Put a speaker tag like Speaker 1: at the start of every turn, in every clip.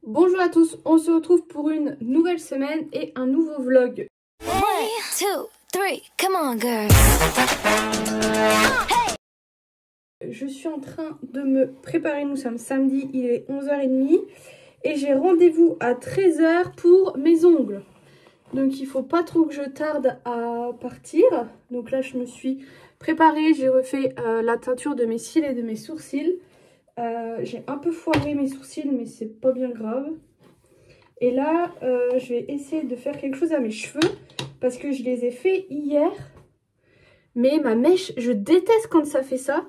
Speaker 1: Bonjour à tous, on se retrouve pour une nouvelle semaine et un nouveau vlog.
Speaker 2: 1, 2, 3, come on girl.
Speaker 1: Je suis en train de me préparer, nous sommes samedi, il est 11h30 et j'ai rendez-vous à 13h pour mes ongles. Donc il faut pas trop que je tarde à partir. Donc là je me suis préparée, j'ai refait la teinture de mes cils et de mes sourcils. J'ai un peu foiré mes sourcils mais c'est pas bien grave. Et là je vais essayer de faire quelque chose à mes cheveux parce que je les ai fait hier. Mais ma mèche, je déteste quand ça fait ça.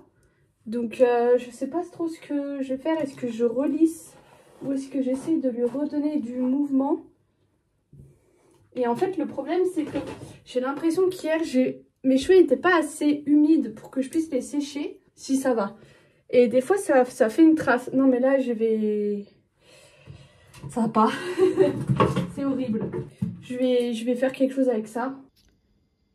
Speaker 1: Donc je sais pas trop ce que je vais faire. Est-ce que je relisse ou est-ce que j'essaye de lui redonner du mouvement? Et en fait le problème c'est que j'ai l'impression qu'hier mes cheveux n'étaient pas assez humides pour que je puisse les sécher. Si ça va. Et des fois ça fait une trace. Non mais là je vais... Ça va pas. C'est horrible. Je vais faire quelque chose avec ça.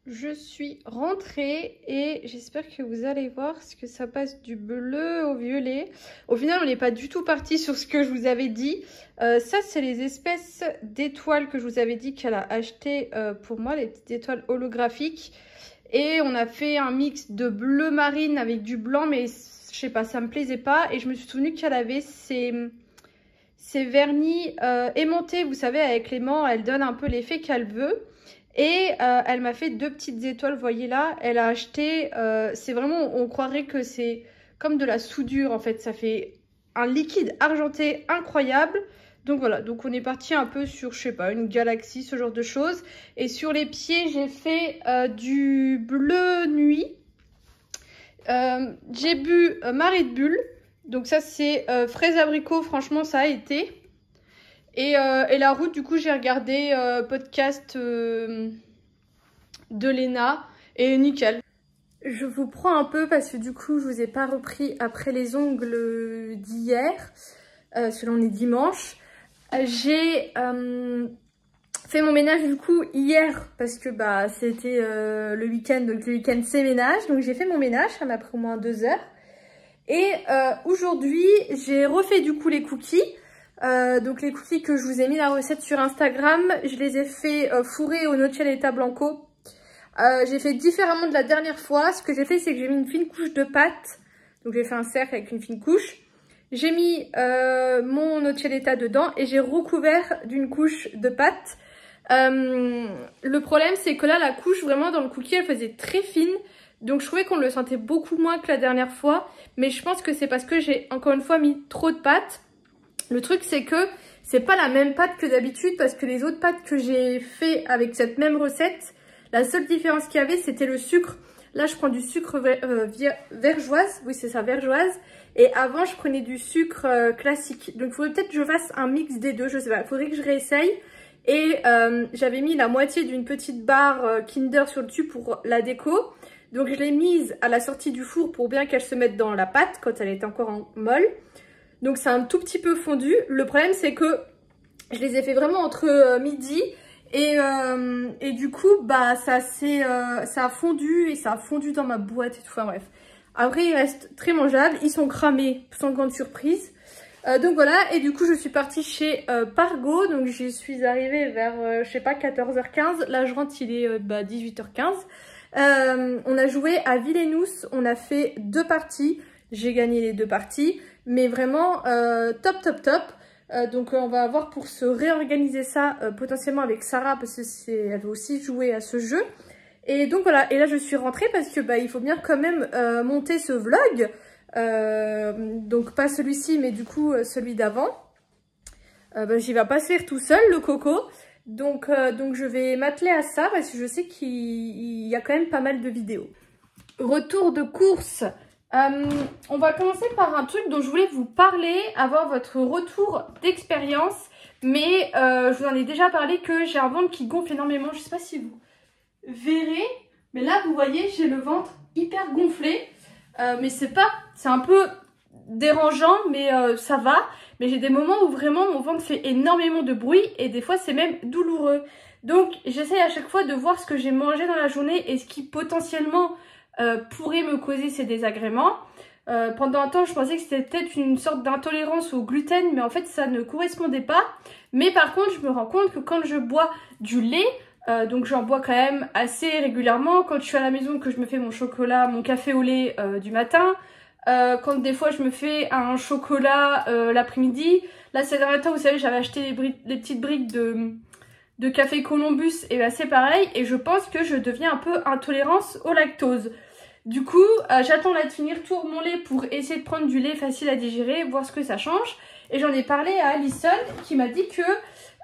Speaker 1: Je suis rentrée et j'espère que vous allez voir parce que ça passe du bleu au violet. Au final, on n'est pas du tout parti sur ce que je vous avais dit. Ça, c'est les espèces d'étoiles que je vous avais dit qu'elle a acheté pour moi, les petites étoiles holographiques. Et on a fait un mix de bleu marine avec du blanc, mais je sais pas, ça me plaisait pas. Et je me suis souvenu qu'elle avait ces vernis aimantés, vous savez, avec l'aimant, elle donne un peu l'effet qu'elle veut. Et elle m'a fait 2 petites étoiles, vous voyez là, elle a acheté, c'est vraiment, on croirait que c'est comme de la soudure en fait, ça fait un liquide argenté incroyable. Donc voilà, donc on est parti un peu sur, je sais pas, une galaxie, ce genre de choses. Et sur les pieds, j'ai fait du bleu nuit. J'ai bu Marie de Bulle, donc ça c'est fraise abricot, franchement ça a été. Et la route, du coup, j'ai regardé podcast de Léna et nickel. Je vous prends un peu parce que du coup, je vous ai pas repris après les ongles d'hier. Selon les dimanches. J'ai fait mon ménage du coup hier parce que bah c'était le week-end. Donc le week-end c'est ménage. Donc j'ai fait mon ménage, ça m'a pris au moins 2 heures. Et aujourd'hui, j'ai refait du coup les cookies. Donc les cookies que je vous ai mis la recette sur Instagram, je les ai fait fourrer au noccioletta blanco. J'ai fait différemment de la dernière fois. Ce que j'ai fait, c'est que j'ai mis une fine couche de pâte. Donc j'ai fait un cercle avec une fine couche. J'ai mis mon noccioletta dedans et j'ai recouvert d'une couche de pâte. Le problème, c'est que là, la couche vraiment dans le cookie, elle faisait très fine. Donc je trouvais qu'on le sentait beaucoup moins que la dernière fois. Mais je pense que c'est parce que j'ai encore une fois mis trop de pâte. Le truc c'est que c'est pas la même pâte que d'habitude parce que les autres pâtes que j'ai fait avec cette même recette, la seule différence qu'il y avait c'était le sucre. Là je prends du sucre vergeoise, oui c'est ça, vergeoise. Et avant je prenais du sucre classique. Donc il faudrait peut-être que je fasse un mix des deux, je sais pas, il faudrait que je réessaye. Et j'avais mis la moitié d'une petite barre Kinder sur le dessus pour la déco. Donc je l'ai mise à la sortie du four pour bien qu'elle se mette dans la pâte quand elle était encore en molle. Donc c'est un tout petit peu fondu. Le problème c'est que je les ai fait vraiment entre midi et du coup bah ça a fondu et ça a fondu dans ma boîte et tout. Enfin bref. Après ils restent très mangeables. Ils sont cramés sans grande surprise. Donc voilà, et du coup je suis partie chez Pargo. Donc j'y suis arrivée vers je sais pas 14h15. Là je rentre, il est 18h15. On a joué à Villenous. On a fait 2 parties. J'ai gagné les 2 parties. Mais vraiment top top top. Donc on va voir pour se réorganiser ça potentiellement avec Sarah parce que elle veut aussi jouer à ce jeu. Et donc voilà, et là je suis rentrée parce que bah il faut bien quand même monter ce vlog. Donc pas celui-ci mais du coup celui d'avant. Bah, j'y vais pas se faire tout seul le coco. Donc je vais m'atteler à ça parce que je sais qu'il y a quand même pas mal de vidéos. Retour de course. On va commencer par un truc dont je voulais vous parler, avoir votre retour d'expérience. Mais je vous en ai déjà parlé que j'ai un ventre qui gonfle énormément. Je sais pas si vous verrez, mais là vous voyez j'ai le ventre hyper gonflé. Mais c'est un peu dérangeant mais ça va. Mais j'ai des moments où vraiment mon ventre fait énormément de bruit et des fois c'est même douloureux. Donc j'essaye à chaque fois de voir ce que j'ai mangé dans la journée et ce qui potentiellement pourrait me causer ces désagréments. Pendant un temps, je pensais que c'était peut-être une sorte d'intolérance au gluten, mais en fait, ça ne correspondait pas. Mais par contre, je me rends compte que quand je bois du lait, donc j'en bois quand même assez régulièrement, quand je suis à la maison, que je me fais mon chocolat, mon café au lait du matin, quand des fois je me fais un chocolat l'après-midi. Là, ces derniers temps, vous savez, j'avais acheté les petites briques de café Columbus, et ben c'est pareil, et je pense que je deviens un peu intolérance au lactose. Du coup, j'attends là de finir tout mon lait pour essayer de prendre du lait facile à digérer, voir ce que ça change. Et j'en ai parlé à Alison qui m'a dit que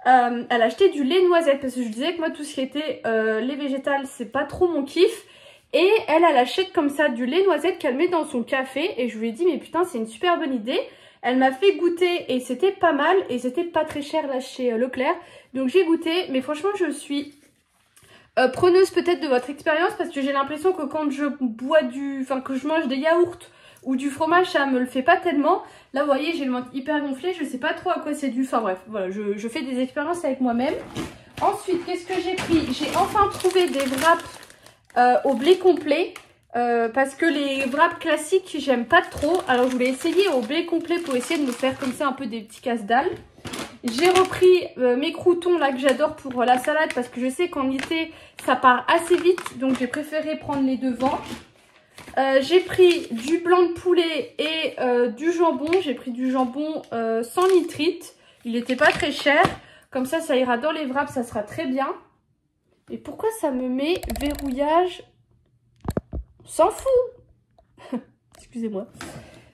Speaker 1: elle achetait du lait noisette, parce que je disais que moi tout ce qui était lait végétal, c'est pas trop mon kiff. Et elle achète comme ça du lait noisette qu'elle met dans son café, et je lui ai dit mais putain c'est une super bonne idée. Elle m'a fait goûter et c'était pas mal, et c'était pas très cher là chez Leclerc. Donc j'ai goûté, mais franchement je suis preneuse peut-être de votre expérience, parce que j'ai l'impression que quand je bois que je mange des yaourts ou du fromage, ça me le fait pas tellement. Là vous voyez, j'ai le ventre hyper gonflé, je sais pas trop à quoi c'est dû. Enfin bref, voilà, je fais des expériences avec moi-même. Ensuite, qu'est-ce que j'ai pris? J'ai enfin trouvé des wraps au blé complet. Parce que les wraps classiques j'aime pas trop, alors je voulais essayer au blé complet pour essayer de me faire comme ça un peu des petits casse-dalles. J'ai repris mes croûtons là que j'adore pour la salade, parce que je sais qu'en été ça part assez vite, donc j'ai préféré prendre les devants. J'ai pris du blanc de poulet et du jambon. J'ai pris du jambon sans nitrite, il n'était pas très cher, comme ça ira dans les wraps, ça sera très bien. Et pourquoi ça me met verrouillage? On s'en fout. Excusez-moi.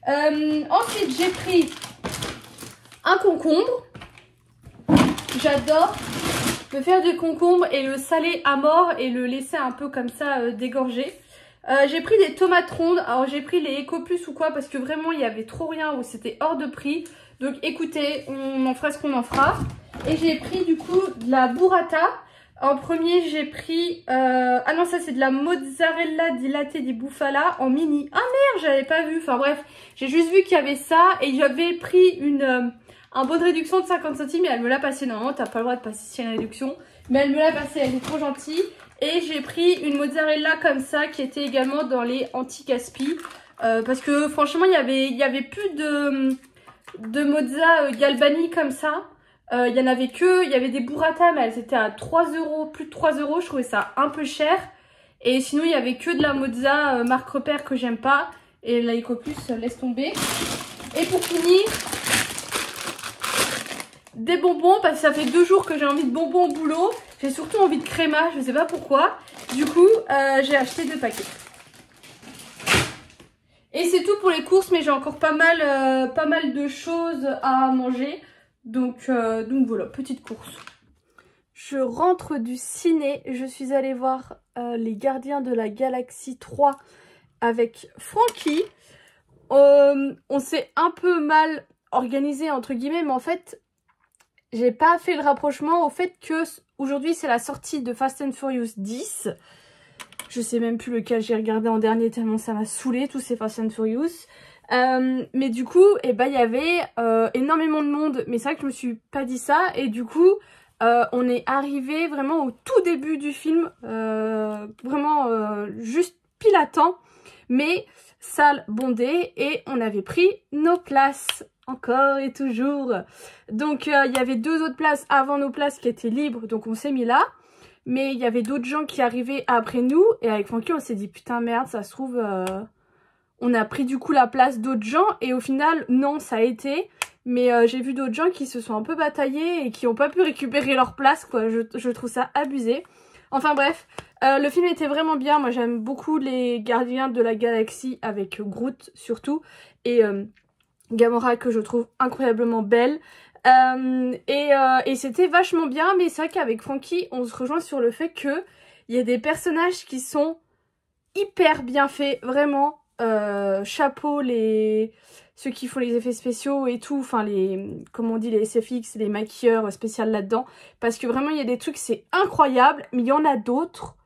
Speaker 1: Ensuite, j'ai pris un concombre. J'adore me faire du concombre et le saler à mort et le laisser un peu comme ça dégorger. J'ai pris des tomates rondes. Alors, j'ai pris les Eco Plus ou quoi, parce que vraiment, il y avait trop rien ou c'était hors de prix. Donc, écoutez, on en fera ce qu'on en fera. Et j'ai pris du coup de la burrata. En premier, j'ai pris... ah non, ça c'est de la mozzarella dilatée di bufala en mini. Ah merde, j'avais pas vu. Enfin bref, j'ai juste vu qu'il y avait ça. Et j'avais pris un bon de réduction de 50 centimes. Et elle me l'a passé. Normalement, t'as pas le droit de passer si y a une réduction. Mais elle me l'a passé, elle est trop gentille. Et j'ai pris une mozzarella comme ça, qui était également dans les anti-gaspi. Parce que franchement, il y avait plus de mozza Galbani comme ça. Il y en avait que, il y avait des burrata, mais elles étaient à 3 €, plus de 3 €, je trouvais ça un peu cher. Et sinon, il y avait que de la mozza marque repère que j'aime pas. Et la Eco Plus, laisse tomber. Et pour finir, des bonbons, parce que ça fait 2 jours que j'ai envie de bonbons au boulot. J'ai surtout envie de créma, je sais pas pourquoi. Du coup, j'ai acheté 2 paquets. Et c'est tout pour les courses, mais j'ai encore pas mal de choses à manger. Donc voilà, petite course. Je rentre du ciné, je suis allée voir les Gardiens de la Galaxie 3 avec Francky. On s'est un peu mal organisé entre guillemets, mais en fait, j'ai pas fait le rapprochement au fait que aujourd'hui c'est la sortie de Fast and Furious 10. Je sais même plus lequel j'ai regardé en dernier tellement ça m'a saoulé tous ces Fast and Furious. Mais du coup, il y avait énormément de monde. Mais c'est vrai que je me suis pas dit ça. Et du coup, on est arrivé vraiment au tout début du film. Vraiment juste pile à temps. Mais salle bondée. Et on avait pris nos places. Encore et toujours. Donc, il y avait 2 autres places avant nos places qui étaient libres. Donc, on s'est mis là. Mais il y avait d'autres gens qui arrivaient après nous. Et avec Francky, on s'est dit, putain, merde, ça se trouve... On a pris du coup la place d'autres gens et au final, non, ça a été. Mais j'ai vu d'autres gens qui se sont un peu bataillés et qui n'ont pas pu récupérer leur place, quoi. Je trouve ça abusé. Enfin bref, le film était vraiment bien. Moi, j'aime beaucoup les Gardiens de la Galaxie avec Groot surtout. Et Gamora que je trouve incroyablement belle. Et c'était vachement bien. Mais c'est vrai qu'avec Francky, on se rejoint sur le fait qu'il y a des personnages qui sont hyper bien faits, vraiment. Chapeau ceux qui font les effets spéciaux et tout, enfin comment on dit, les SFX, les maquilleurs spéciaux là-dedans, parce que vraiment il y a des trucs c'est incroyable, mais il y en a d'autres,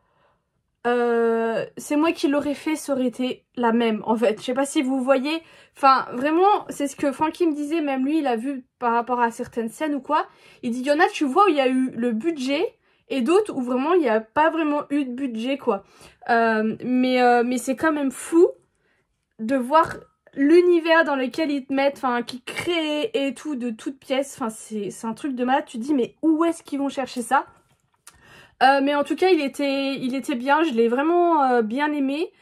Speaker 1: c'est moi qui l'aurais fait, ça aurait été la même en fait, je sais pas si vous voyez, enfin vraiment c'est ce que Francky me disait, même lui il a vu par rapport à certaines scènes ou quoi, il dit il y en a tu vois où il y a eu le budget, et d'autres où vraiment il n'y a pas vraiment eu de budget quoi, mais c'est quand même fou de voir l'univers dans lequel ils te mettent, enfin qui créent et tout de toutes pièces, enfin c'est un truc de malade. Tu te dis mais où est-ce qu'ils vont chercher ça? Mais en tout cas il était bien, je l'ai vraiment bien aimé.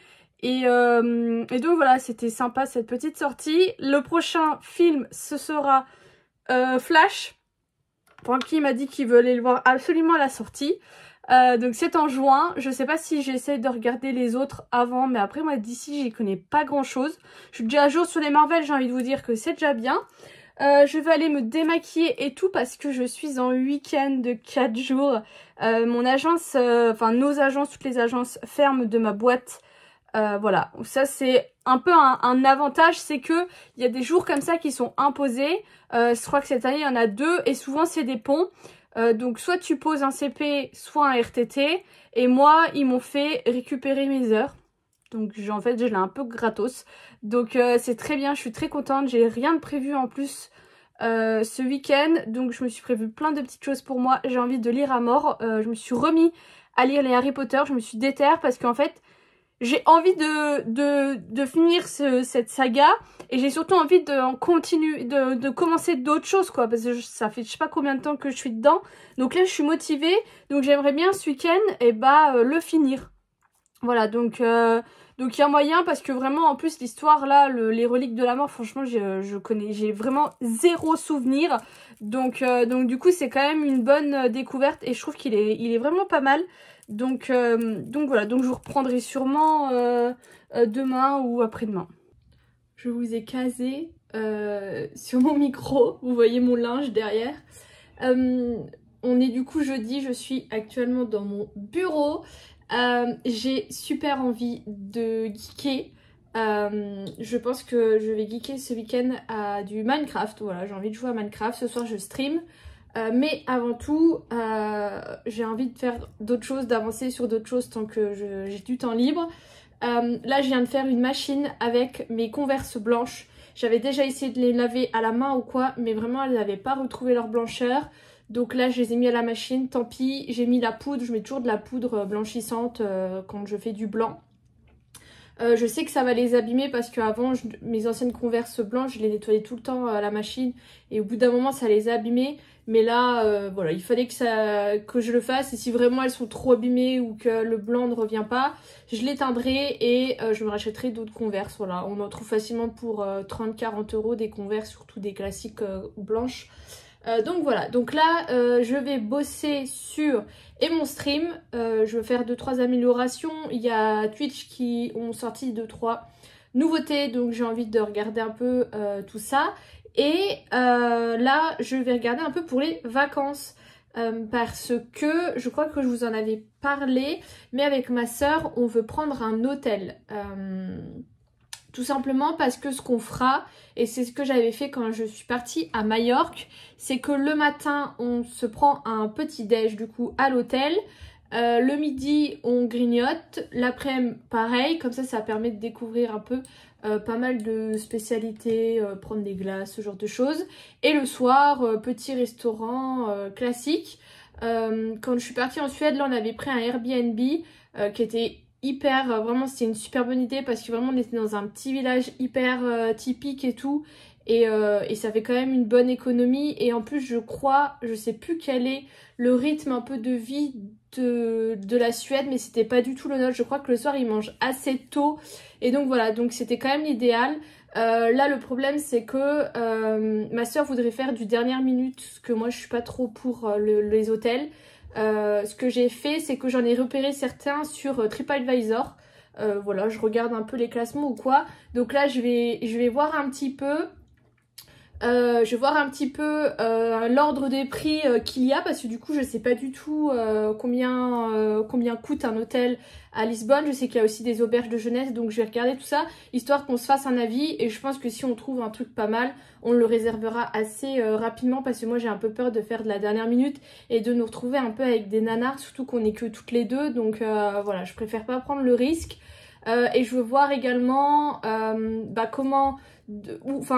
Speaker 1: Et donc voilà, c'était sympa cette petite sortie. Le prochain film ce sera Flash. Francky m'a dit qu'il veut aller le voir absolument à la sortie. Donc c'est en juin. Je sais pas si j'essaie de regarder les autres avant, mais après moi d'ici j'y connais pas grand chose. Je suis déjà à jour sur les Marvel, j'ai envie de vous dire que c'est déjà bien. Je vais aller me démaquiller et tout parce que je suis en week-end de 4 jours. Mon agence, enfin nos agences, toutes les agences ferment de ma boîte. Voilà, ça c'est un peu un avantage, c'est que il y a des jours comme ça qui sont imposés. Je crois que cette année il y en a 2 et souvent c'est des ponts. Donc soit tu poses un CP, soit un RTT. Et moi, ils m'ont fait récupérer mes heures. Donc en fait, je l'ai un peu gratos. Donc c'est très bien, je suis très contente. J'ai rien de prévu en plus ce week-end. Donc je me suis prévu plein de petites choses pour moi. J'ai envie de lire à mort. Je me suis remis à lire les Harry Potter. Je me suis déterre parce qu'en fait, j'ai envie de finir cette saga. Et j'ai surtout envie de commencer d'autres choses, quoi. Parce que ça fait je sais pas combien de temps que je suis dedans. Donc là, je suis motivée. Donc j'aimerais bien ce week-end, et le finir. Voilà, donc il y a moyen parce que vraiment, en plus, l'histoire, là, les reliques de la mort, franchement, j'ai vraiment zéro souvenir. Donc du coup, c'est quand même une bonne découverte et je trouve qu'il est vraiment pas mal. Donc voilà, donc je vous reprendrai sûrement demain ou après-demain. Je vous ai casé sur mon micro, vous voyez mon linge derrière. On est du coup jeudi, je suis actuellement dans mon bureau. J'ai super envie de geeker. Je pense que je vais geeker ce week-end à du Minecraft. Voilà, j'ai envie de jouer à Minecraft. Ce soir je stream. Mais avant tout, j'ai envie de faire d'autres choses, d'avancer sur d'autres choses tant que j'ai du temps libre. Là, je viens de faire une machine avec mes Converse blanches. J'avais déjà essayé de les laver à la main ou quoi, mais vraiment, elles n'avaient pas retrouvé leur blancheur. Donc là, je les ai mis à la machine, tant pis. J'ai mis la poudre, je mets toujours de la poudre blanchissante quand je fais du blanc. Je sais que ça va les abîmer parce qu'avant, mes anciennes Converse blanches, je les nettoyais tout le temps à la machine. Et au bout d'un moment, ça les a abîmées. Mais là, voilà, il fallait que je le fasse. Et si vraiment elles sont trop abîmées ou que le blanc ne revient pas, je l'éteindrai et je me rachèterai d'autres Converse. Voilà, on en trouve facilement pour 30-40 € des Converse, surtout des classiques blanches. Donc voilà, donc là je vais bosser sur mon stream, je vais faire 2-3 améliorations. Il y a Twitch qui ont sorti 2-3 nouveautés, donc j'ai envie de regarder un peu tout ça. Et là je vais regarder un peu pour les vacances parce que je crois que je vous en avais parlé, mais avec ma soeur on veut prendre un hôtel. Tout simplement parce que ce qu'on fera, et c'est ce que j'avais fait quand je suis partie à Majorque, c'est que le matin, on se prend un petit déj du coup à l'hôtel. Le midi, on grignote. L'après-midi, pareil. Comme ça permet de découvrir un peu pas mal de spécialités, prendre des glaces, ce genre de choses. Et le soir, petit restaurant classique. Quand je suis partie en Suède, là, on avait pris un Airbnb qui était vraiment c'était une super bonne idée parce que vraiment on était dans un petit village hyper typique et tout et ça fait quand même une bonne économie et en plus je sais plus quel est le rythme un peu de vie de la Suède, mais c'était pas du tout le nôtre. Je crois que le soir ils mangent assez tôt et donc voilà, donc c'était quand même l'idéal. Là le problème c'est que ma soeur voudrait faire du dernière minute, ce que moi je suis pas trop pour les hôtels. Ce que j'ai fait, c'est que j'en ai repéré certains sur TripAdvisor. Voilà, je regarde un peu les classements ou quoi. Donc là, je vais voir un petit peu. L'ordre des prix qu'il y a parce que du coup je sais pas du tout combien coûte un hôtel à Lisbonne. Je sais qu'il y a aussi des auberges de jeunesse, donc je vais regarder tout ça histoire qu'on se fasse un avis et je pense que si on trouve un truc pas mal, on le réservera assez rapidement parce que moi j'ai un peu peur de faire de la dernière minute et de nous retrouver un peu avec des nanars, surtout qu'on est que toutes les deux, donc voilà, je préfère pas prendre le risque. Et je veux voir également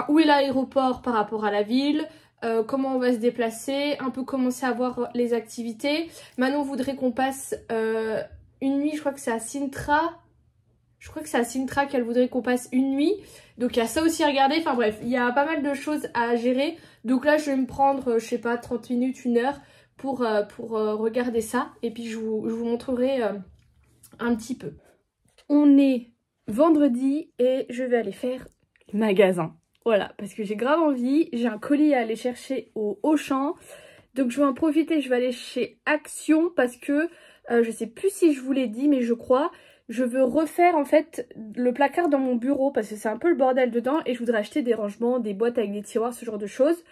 Speaker 1: où est l'aéroport par rapport à la ville, comment on va se déplacer, un peu commencer à voir les activités. Manon voudrait qu'on passe une nuit, je crois que c'est à Sintra. Je crois que c'est à Sintra qu'elle voudrait qu'on passe une nuit. Donc il y a ça aussi à regarder. Enfin bref, il y a pas mal de choses à gérer. Donc là, je vais me prendre, je sais pas, 30 minutes, 1 heure pour regarder ça. Et puis je vous montrerai un petit peu. On est vendredi et je vais aller faire le magasin. Voilà, parce que j'ai grave envie. J'ai un colis à aller chercher au Auchan. Donc je vais en profiter, je vais aller chez Action parce que je sais plus si je vous l'ai dit, mais je crois, je veux refaire en fait le placard dans mon bureau parce que c'est un peu le bordel dedans et je voudrais acheter des rangements, des boîtes avec des tiroirs, ce genre de choses.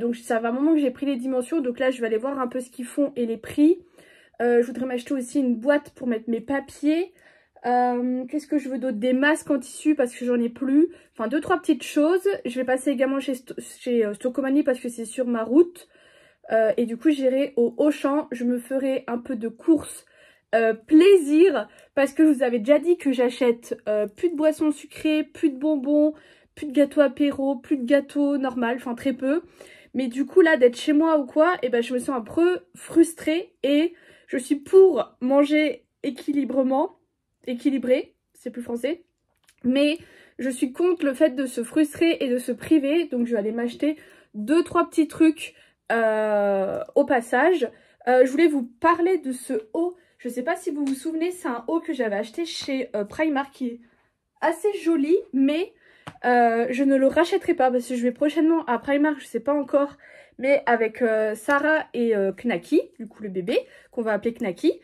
Speaker 1: Donc ça fait un moment que j'ai pris les dimensions, donc là je vais aller voir un peu ce qu'ils font et les prix. Je voudrais m'acheter aussi une boîte pour mettre mes papiers. Qu'est-ce que je veux d'autre? Des masques en tissu parce que j'en ai plus. Enfin 2-3 petites choses. Je vais passer également chez Stocomanie parce que c'est sur ma route. Et du coup j'irai au Auchan. Je me ferai un peu de courses plaisir. Parce que je vous avais déjà dit que j'achète plus de boissons sucrées, plus de bonbons, plus de gâteaux apéro, plus de gâteaux normal, enfin très peu. Mais du coup là d'être chez moi ou quoi, et ben je me sens un peu frustrée. Et je suis pour manger équilibré, c'est plus français, mais je suis contre le fait de se frustrer et de se priver, donc je vais aller m'acheter 2-3 petits trucs au passage. Je voulais vous parler de ce haut, je sais pas si vous vous souvenez, c'est un haut que j'avais acheté chez Primark qui est assez joli, mais je ne le rachèterai pas parce que je vais prochainement à Primark, je sais pas encore, mais avec Sarah et Knacky, du coup le bébé, qu'on va appeler Knacky.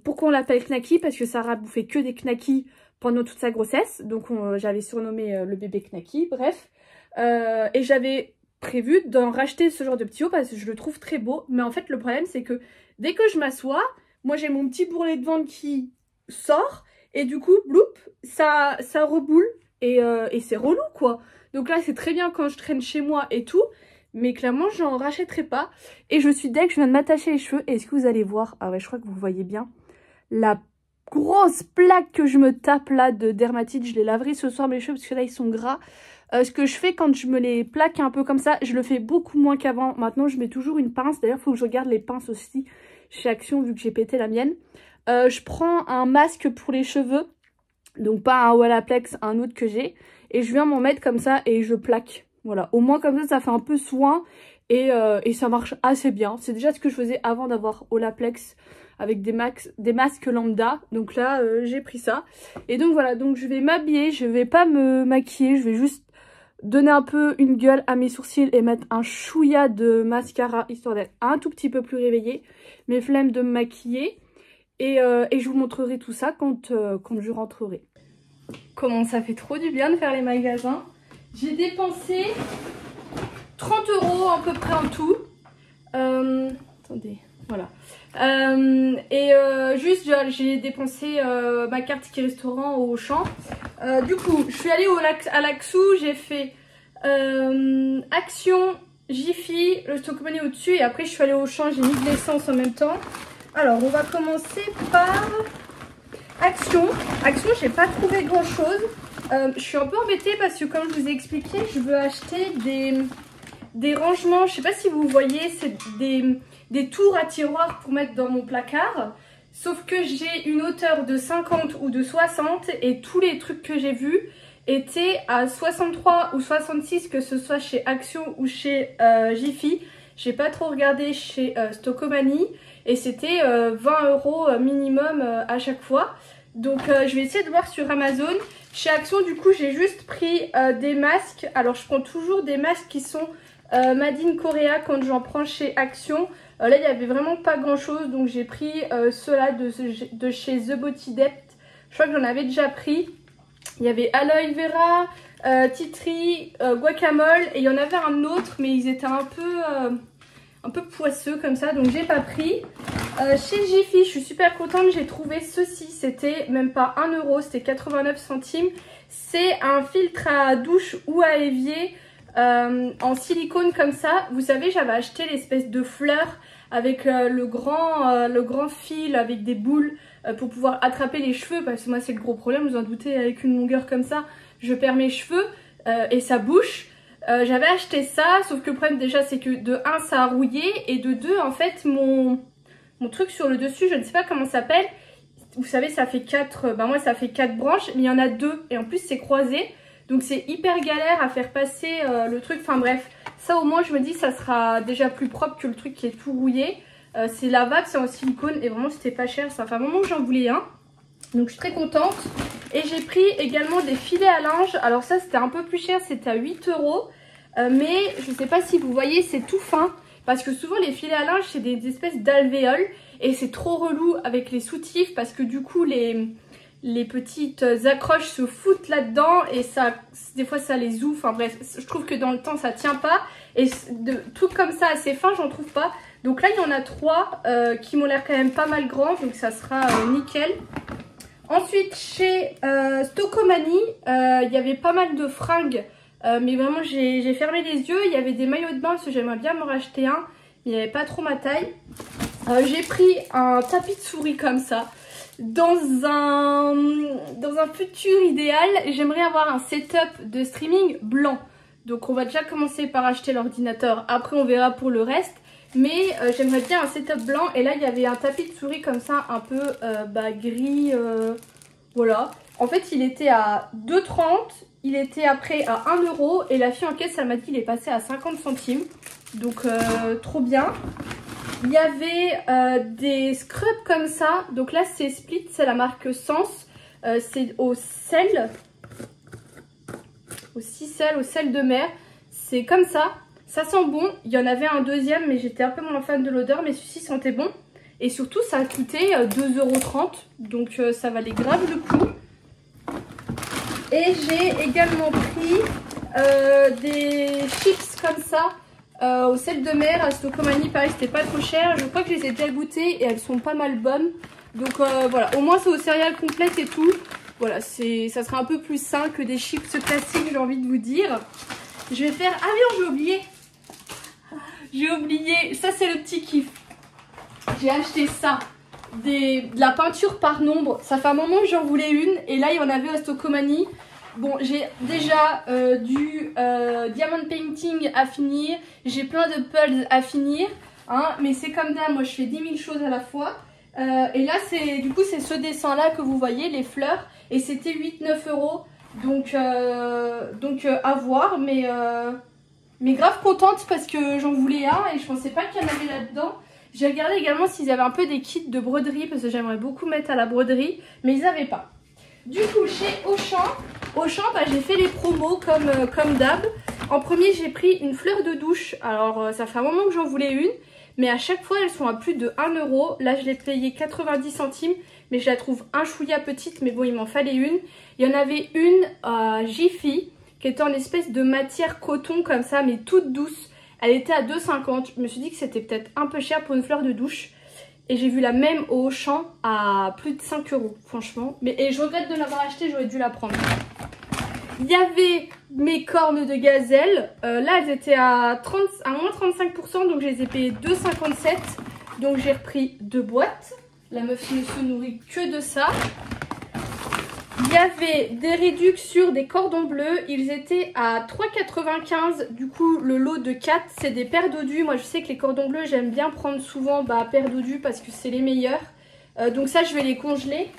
Speaker 1: Pourquoi on l'appelle Knacky? Parce que Sarah bouffait que des Knacky pendant toute sa grossesse. Donc j'avais surnommé le bébé Knacky, bref. Et j'avais prévu d'en racheter ce genre de petit haut parce que je le trouve très beau. Mais en fait le problème c'est que dès que je m'assois, moi j'ai mon petit bourrelet de ventre qui sort. Et du coup, bloup, ça reboule. Et c'est relou quoi. Donc là c'est très bien quand je traîne chez moi et tout. Mais clairement, j'en rachèterai pas. Et je suis deg, je viens de m'attacher les cheveux. Et est-ce que vous allez voir? Ah ouais, je crois que vous voyez bien. La grosse plaque que je me tape là de dermatite. Je les laverai ce soir mes cheveux parce que là, ils sont gras. Ce que je fais quand je me les plaque un peu comme ça, je le fais beaucoup moins qu'avant. Maintenant, je mets toujours une pince. D'ailleurs, il faut que je regarde les pinces aussi chez Action vu que j'ai pété la mienne. Je prends un masque pour les cheveux. Donc pas un Olaplex, un autre que j'ai. Et je viens m'en mettre comme ça et je plaque. Voilà, au moins comme ça fait un peu soin et ça marche assez bien. C'est déjà ce que je faisais avant d'avoir Olaplex avec des masques lambda. Donc là, j'ai pris ça. Et donc voilà, donc je vais m'habiller, je vais pas me maquiller, je vais juste donner un peu une gueule à mes sourcils et mettre un chouïa de mascara, histoire d'être un tout petit peu plus réveillée. Mes flemmes de me maquiller. Et je vous montrerai tout ça quand je rentrerai. Comment ça fait trop du bien de faire les magasins. J'ai dépensé 30 € à peu près en tout. Attendez, voilà. Juste, j'ai dépensé ma carte ticket restaurant au Auchan. Du coup, je suis allée à l'Axou, j'ai fait Action, Jiffy, le Stocomanie au-dessus. Et après, je suis allée au Auchan, j'ai mis de l'essence en même temps. Alors, on va commencer par Action. Action, j'ai pas trouvé grand-chose. Je suis un peu embêtée parce que comme je vous ai expliqué, je veux acheter des rangements. Je sais pas si vous voyez, c'est des tours à tiroirs pour mettre dans mon placard. Sauf que j'ai une hauteur de 50 ou de 60 et tous les trucs que j'ai vus étaient à 63 ou 66, que ce soit chez Action ou chez Jiffy. J'ai pas trop regardé chez Stocomanie et c'était 20 € minimum à chaque fois. Donc je vais essayer de voir sur Amazon. Chez Action du coup j'ai juste pris des masques. Alors je prends toujours des masques qui sont Made in Korea quand j'en prends chez Action. Là il n'y avait vraiment pas grand chose, donc j'ai pris ceux-là de chez The Body Depth. Je crois que j'en avais déjà pris. Il y avait Aloe Vera, Tea Tree, Guacamole et il y en avait un autre mais ils étaient un peu poisseux comme ça, donc j'ai pas pris. Chez Jiffy, je suis super contente, j'ai trouvé ceci, c'était même pas 1 €, c'était 89 centimes. C'est un filtre à douche ou à évier en silicone comme ça. Vous savez, j'avais acheté l'espèce de fleur avec le grand fil avec des boules pour pouvoir attraper les cheveux, parce que moi c'est le gros problème, vous en doutez, avec une longueur comme ça, je perds mes cheveux et ça bouche. J'avais acheté ça, sauf que le problème déjà c'est que de 1 ça a rouillé et de 2 en fait mon truc sur le dessus, je ne sais pas comment ça s'appelle, vous savez, ça fait 4, moi ça fait 4 branches, mais il y en a 2 et en plus c'est croisé. Donc c'est hyper galère à faire passer le truc, enfin bref. Ça au moins je me dis ça sera déjà plus propre que le truc qui est tout rouillé. C'est lavable, c'est en silicone et vraiment c'était pas cher. Ça fait un moment que j'en voulais un. Donc je suis très contente. Et j'ai pris également des filets à linge. Alors ça c'était un peu plus cher, c'était à 8 €. Mais je sais pas si vous voyez, c'est tout fin. Parce que souvent les filets à linge c'est des espèces d'alvéoles. Et c'est trop relou avec les soutifs parce que du coup les petites accroches se foutent là-dedans. Et ça, des fois ça les ouvre. Enfin bref, je trouve que dans le temps ça tient pas. Et de trucs comme ça assez fins j'en trouve pas. Donc là il y en a 3 qui m'ont l'air quand même pas mal grands. Donc ça sera nickel. Ensuite, chez Stocomanie, il y avait pas mal de fringues, mais vraiment j'ai fermé les yeux. Il y avait des maillots de bain parce que j'aimerais bien m'en racheter un, mais il n'y avait pas trop ma taille. J'ai pris un tapis de souris comme ça. Dans un futur idéal, j'aimerais avoir un setup de streaming blanc. Donc on va déjà commencer par acheter l'ordinateur, après on verra pour le reste. Mais j'aimerais bien un setup blanc et là il y avait un tapis de souris comme ça un peu gris, voilà. En fait il était à 2,30 €, il était après à 1 € et la fille en caisse elle m'a dit qu'il est passé à 50 centimes. Donc trop bien. Il y avait des scrubs comme ça, donc là c'est Split, c'est la marque Sens, c'est au sel, au sel de mer, c'est comme ça. Ça sent bon, il y en avait un deuxième mais j'étais un peu moins fan de l'odeur, mais celui-ci sentait bon. Et surtout ça a coûté 2,30 €, donc ça valait grave le coup. Et j'ai également pris des chips comme ça au sel de mer à Stocomanie, pareil c'était pas trop cher. Je crois que je les ai déjà goûtées et elles sont pas mal bonnes. Donc voilà, au moins c'est aux céréales complètes et tout. Voilà, ça sera un peu plus sain que des chips classiques, j'ai envie de vous dire. Je vais faire... Ah oui, j'ai oublié. J'ai oublié. Ça, c'est le petit kiff. J'ai acheté ça. De la peinture par nombre. Ça fait un moment que j'en voulais une. Et là, il y en avait à Stocomanie. Bon, j'ai déjà du diamond painting à finir. J'ai plein de puzzles à finir. Hein, mais c'est comme d'hab, moi, je fais 10 000 choses à la fois. Et là, du coup, c'est ce dessin-là que vous voyez, les fleurs. Et c'était 8-9 €. Donc à voir, mais grave contente parce que j'en voulais un et je pensais pas qu'il y en avait là-dedans. J'ai regardé également s'ils avaient un peu des kits de broderie parce que j'aimerais beaucoup mettre à la broderie, mais ils n'avaient pas. Du coup, chez Auchan, j'ai fait les promos comme d'hab. En premier, j'ai pris une fleur de douche. Alors, ça fait un moment que j'en voulais une, mais à chaque fois, elles sont à plus de 1 €. Là, je l'ai payé 90 centimes, mais je la trouve un chouïa petite, mais bon, il m'en fallait une. Il y en avait une à Jiffy, qui était en espèce de matière coton comme ça, mais toute douce. Elle était à 2,50 €. Je me suis dit que c'était peut-être un peu cher pour une fleur de douche. Et j'ai vu la même au Auchan à plus de 5 €, franchement. Et je regrette de l'avoir achetée, j'aurais dû la prendre. Il y avait mes cornes de gazelle. Là, elles étaient à moins 35%, donc je les ai payées 2,57 €. Donc j'ai repris 2 boîtes. La meuf ne se nourrit que de ça. Il y avait des réductions sur des cordons bleus. Ils étaient à 3,95 €. Du coup, le lot de 4, c'est des paires dodus. Moi, je sais que les cordons bleus, j'aime bien prendre souvent paires dodus parce que c'est les meilleurs. Donc ça, je vais les congeler.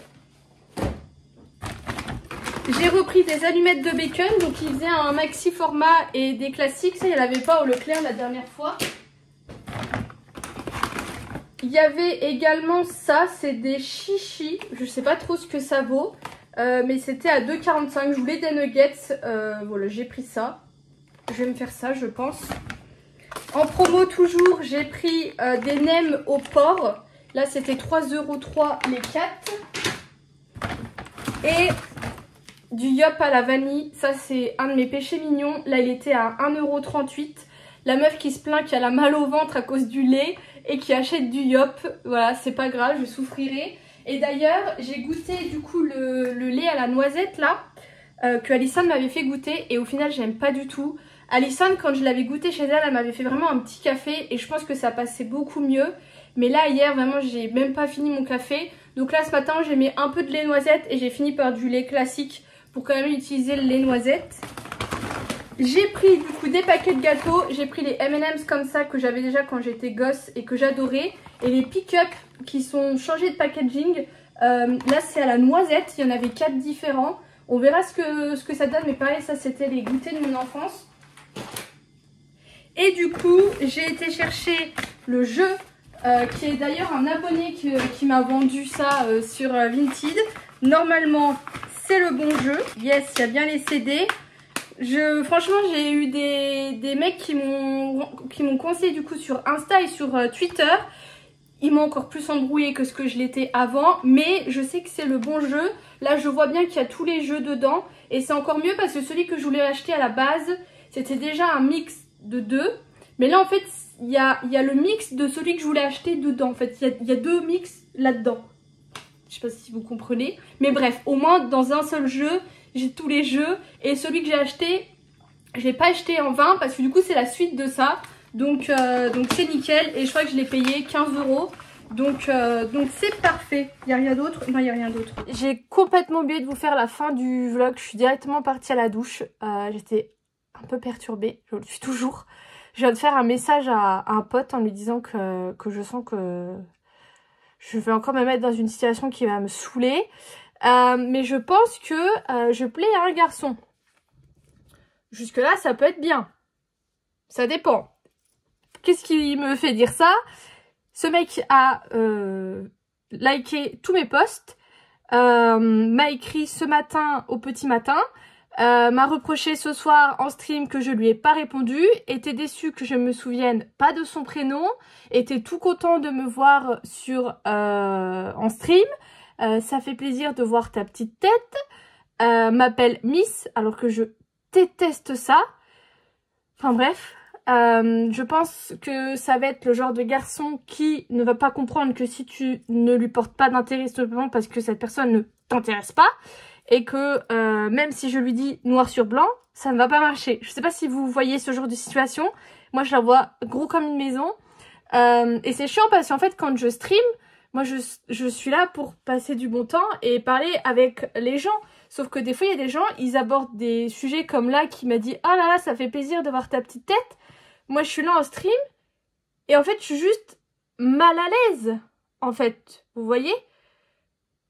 Speaker 1: J'ai repris des allumettes de bacon. Donc, ils faisaient un maxi format et des classiques. Ça, il n'y en avait pas au Leclerc la dernière fois. Il y avait également ça. C'est des chichis. Je ne sais pas trop ce que ça vaut. Mais c'était à 2,45 €. Je voulais des nuggets. Voilà, j'ai pris ça. Je vais me faire ça, je pense. En promo toujours, j'ai pris des nems au porc. Là, c'était 3,03 € les 4. Et du yop à la vanille. Ça, c'est un de mes péchés mignons. Là, il était à 1,38 €. La meuf qui se plaint qu'elle a mal au ventre à cause du lait et qui achète du yop. Voilà, c'est pas grave, je souffrirai. Et d'ailleurs, j'ai goûté du coup le lait à la noisette là, que Alison m'avait fait goûter et au final, j'aime pas du tout. Alison, quand je l'avais goûté chez elle, elle m'avait fait vraiment un petit café et je pense que ça passait beaucoup mieux. Mais là, hier, vraiment, j'ai même pas fini mon café. Donc là, ce matin, j'ai mis un peu de lait noisette et j'ai fini par du lait classique pour quand même utiliser le lait noisette. J'ai pris du coup des paquets de gâteaux. J'ai pris les M&M's comme ça que j'avais déjà quand j'étais gosse et que j'adorais. Et les pick-up qui sont changés de packaging. Là c'est à la noisette, il y en avait 4 différents. On verra ce que ça donne, mais pareil, ça c'était les goûters de mon enfance. Et du coup, j'ai été chercher le jeu, qui est d'ailleurs un abonné qui m'a vendu ça sur Vinted. Normalement, c'est le bon jeu. Yes, il y a bien les CD. Franchement, j'ai eu des mecs qui m'ont conseillé du coup sur Insta et sur Twitter. Ils m'ont encore plus embrouillé que ce que je l'étais avant, mais je sais que c'est le bon jeu. Là, je vois bien qu'il y a tous les jeux dedans. Et c'est encore mieux parce que celui que je voulais acheter à la base, c'était déjà un mix de 2. Mais là, en fait, il y a le mix de celui que je voulais acheter dedans. En fait, il y a 2 mix là-dedans. Je sais pas si vous comprenez. Mais bref, au moins, dans un seul jeu, j'ai tous les jeux. Et celui que j'ai acheté, je l'ai pas acheté en vain parce que du coup, c'est la suite de ça. Donc c'est nickel. Et je crois que je l'ai payé 15 €. Donc c'est parfait. Il n'y a rien d'autre? Non, il n'y a rien d'autre. J'ai complètement oublié de vous faire la fin du vlog. Je suis directement partie à la douche. J'étais un peu perturbée. Je le suis toujours. Je viens de faire un message à un pote en lui disant que je sens que je vais encore me mettre dans une situation qui va me saouler. Mais je pense que je plais à un garçon. Jusque là, ça peut être bien. Ça dépend. Qu'est-ce qui me fait dire ça? Ce mec a liké tous mes posts, m'a écrit ce matin au petit matin, m'a reproché ce soir en stream que je lui ai pas répondu, était déçu que je me souvienne pas de son prénom, était tout content de me voir en stream, ça fait plaisir de voir ta petite tête, m'appelle Miss alors que je déteste ça. Enfin bref. Je pense que ça va être le genre de garçon qui ne va pas comprendre que si tu ne lui portes pas d'intérêt simplement parce que cette personne ne t'intéresse pas et que même si je lui dis noir sur blanc, ça ne va pas marcher. Je sais pas si vous voyez ce genre de situation. Moi je la vois gros comme une maison et c'est chiant parce qu'en fait quand je stream, moi je suis là pour passer du bon temps et parler avec les gens. Sauf que des fois il y a des gens, ils abordent des sujets comme là qui m'a dit « Ah là là, ça fait plaisir de voir ta petite tête ». Moi, je suis là en stream et en fait, je suis juste mal à l'aise, en fait, vous voyez?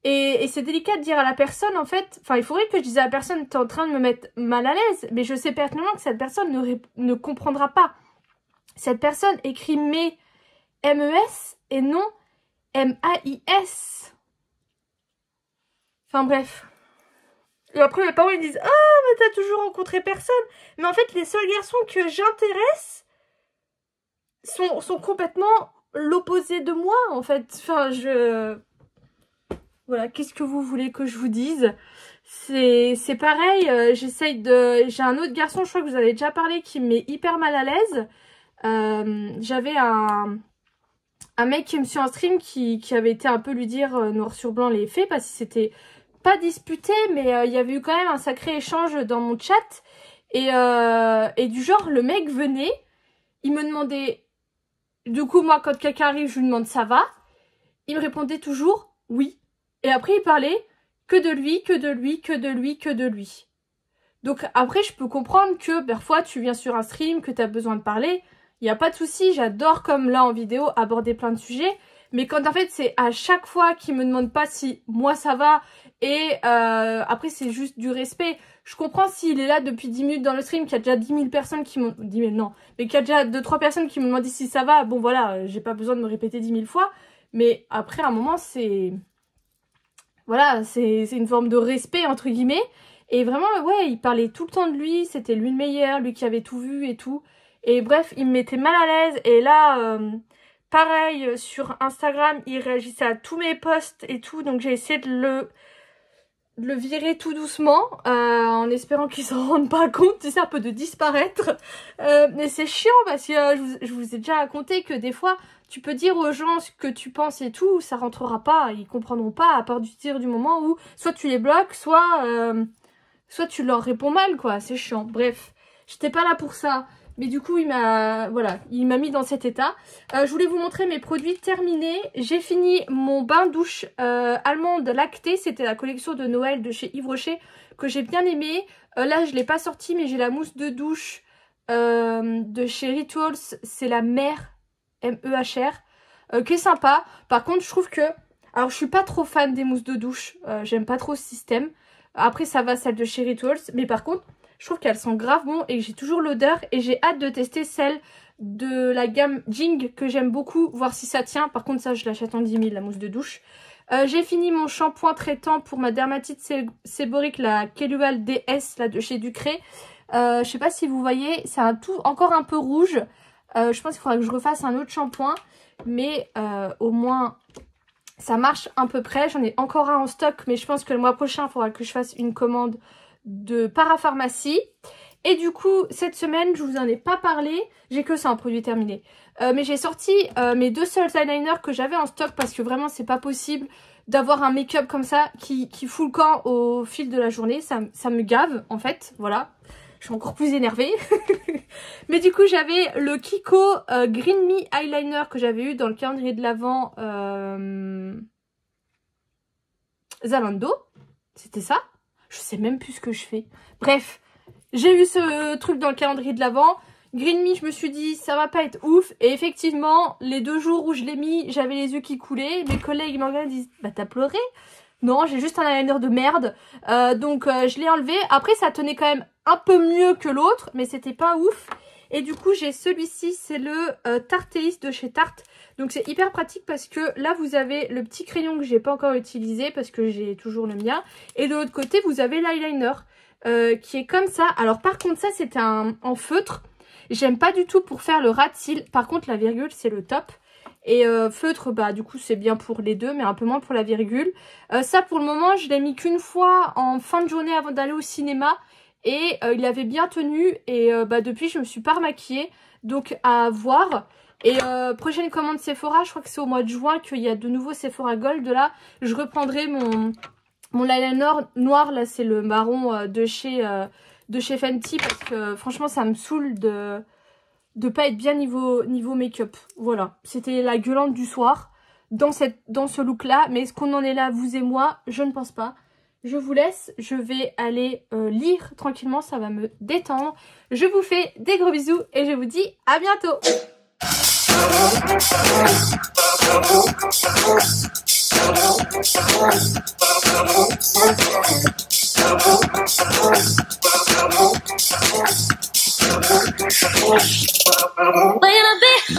Speaker 1: Et c'est délicat de dire à la personne, en fait, enfin, il faudrait que je dise à la personne, t'es en train de me mettre mal à l'aise, mais je sais pertinemment que cette personne ne comprendra pas. Cette personne écrit mes, M-E-S, et non M-A-I-S. Enfin, bref. Et après, mes parents, ils disent, ah, mais t'as toujours rencontré personne. Mais en fait, les seuls garçons que j'intéresse, sont complètement l'opposé de moi en fait. Enfin voilà, qu'est-ce que vous voulez que je vous dise? C'est pareil, j'ai un autre garçon, je crois que vous avez déjà parlé, qui me met hyper mal à l'aise. J'avais un mec qui me suit en stream qui avait été un peu lui dire noir sur blanc les faits parce qu'il s'était pas disputé, mais il y avait eu quand même un sacré échange dans mon chat et du genre le mec venait, il me demandait. Du coup, moi, quand quelqu'un arrive, je lui demande « ça va ?» Il me répondait toujours « oui ». Et après, il parlait que de lui, que de lui, que de lui, que de lui. Donc après, je peux comprendre que parfois, tu viens sur un stream, que tu as besoin de parler. Il n'y a pas de souci, j'adore comme là en vidéo aborder plein de sujets. Mais quand en fait, c'est à chaque fois qu'il me demande pas si moi ça va et après, c'est juste du respect. Je comprends s'il est là depuis 10 minutes dans le stream, qu'il y a déjà 10 000 personnes qui m'ont... 10 000, non. Mais qu'il y a déjà 2-3 personnes qui m'ont demandé si ça va. Bon, voilà, j'ai pas besoin de me répéter 10 000 fois. Mais après, à un moment, c'est... Voilà, c'est une forme de respect, entre guillemets. Et vraiment, ouais, il parlait tout le temps de lui. C'était lui le meilleur, lui qui avait tout vu et tout. Et bref, il me mettait mal à l'aise. Et là, pareil, sur Instagram, il réagissait à tous mes posts et tout. Donc j'ai essayé de le virer tout doucement, en espérant qu'ils s'en rendent pas compte, c'est un peu de disparaître. Mais c'est chiant parce que je vous ai déjà raconté que des fois, tu peux dire aux gens ce que tu penses et tout, ça rentrera pas, ils comprendront pas à partir du moment où soit tu les bloques, soit tu leur réponds mal, quoi. C'est chiant. Bref, j'étais pas là pour ça. Mais du coup, il m'a mis dans cet état. Je voulais vous montrer mes produits terminés. J'ai fini mon bain douche allemande lactée. C'était la collection de Noël de chez Yves Rocher que j'ai bien aimé. Là, je ne l'ai pas sorti, mais j'ai la mousse de douche de chez Rituals. C'est la Mer, M-E-H-R, qui est sympa. Par contre, je trouve que Alors je suis pas trop fan des mousses de douche, j'aime pas trop ce système. Après ça va celle de chez Rituals, mais par contre je trouve qu'elles sont grave bon et j'ai toujours l'odeur et j'ai hâte de tester celle de la gamme Jing que j'aime beaucoup, voir si ça tient. Par contre ça je l'achète en 10 000 la mousse de douche. J'ai fini mon shampoing traitant pour ma dermatite séborique, la Kelual DS là, de chez Ducré. Je sais pas si vous voyez, c'est encore un peu rouge. Je pense qu'il faudra que je refasse un autre shampoing, mais au moins ça marche à peu près. J'en ai encore un en stock, mais je pense que le mois prochain, il faudra que je fasse une commande de parapharmacie. Et du coup, cette semaine, je vous en ai pas parlé. J'ai que ça en produit terminé. Mais j'ai sorti mes 2 seuls eyeliners que j'avais en stock parce que vraiment, c'est pas possible d'avoir un make-up comme ça qui fout le camp au fil de la journée. Ça me gave, en fait. Voilà. Je suis encore plus énervée. Mais du coup, j'avais le Kiko Green Me Eyeliner que j'avais eu dans le calendrier de l'Avent Zalando. C'était ça? Je sais même plus ce que je fais. Bref, j'ai eu ce truc dans le calendrier de l'Avent. Green Me, je me suis dit, ça va pas être ouf. Et effectivement, les 2 jours où je l'ai mis, j'avais les yeux qui coulaient. Mes collègues me regardent et disent, bah t'as pleuré? Non, j'ai juste un eyeliner de merde. Donc je l'ai enlevé. Après, ça tenait quand même un peu mieux que l'autre, mais c'était pas ouf. Et du coup, j'ai celui-ci, c'est le Tarteis de chez Tarte. Donc c'est hyper pratique parce que là, vous avez le petit crayon que j'ai pas encore utilisé parce que j'ai toujours le mien. Et de l'autre côté, vous avez l'eyeliner qui est comme ça. Alors par contre, ça, c'était en feutre. J'aime pas du tout pour faire le ras de cils. Par contre, la virgule, c'est le top. Et feutre, bah du coup c'est bien pour les deux, mais un peu moins pour la virgule. Ça pour le moment, je l'ai mis qu'une fois en fin de journée avant d'aller au cinéma. Et il avait bien tenu. Et bah depuis, je me suis pas remaquillée. Donc à voir. Et prochaine commande Sephora, je crois que c'est au mois de juin qu'il y a de nouveau Sephora Gold. Là, je reprendrai mon eyeliner noir. Là, c'est le marron de chez Fenty. Parce que franchement, ça me saoule de pas être bien niveau make-up. Voilà, c'était la gueulante du soir dans ce look là, mais est-ce qu'on en est là vous et moi? Je ne pense pas. Je vous laisse, je vais aller lire tranquillement, ça va me détendre. Je vous fais des gros bisous et je vous dis à bientôt.
Speaker 2: Wait a bit.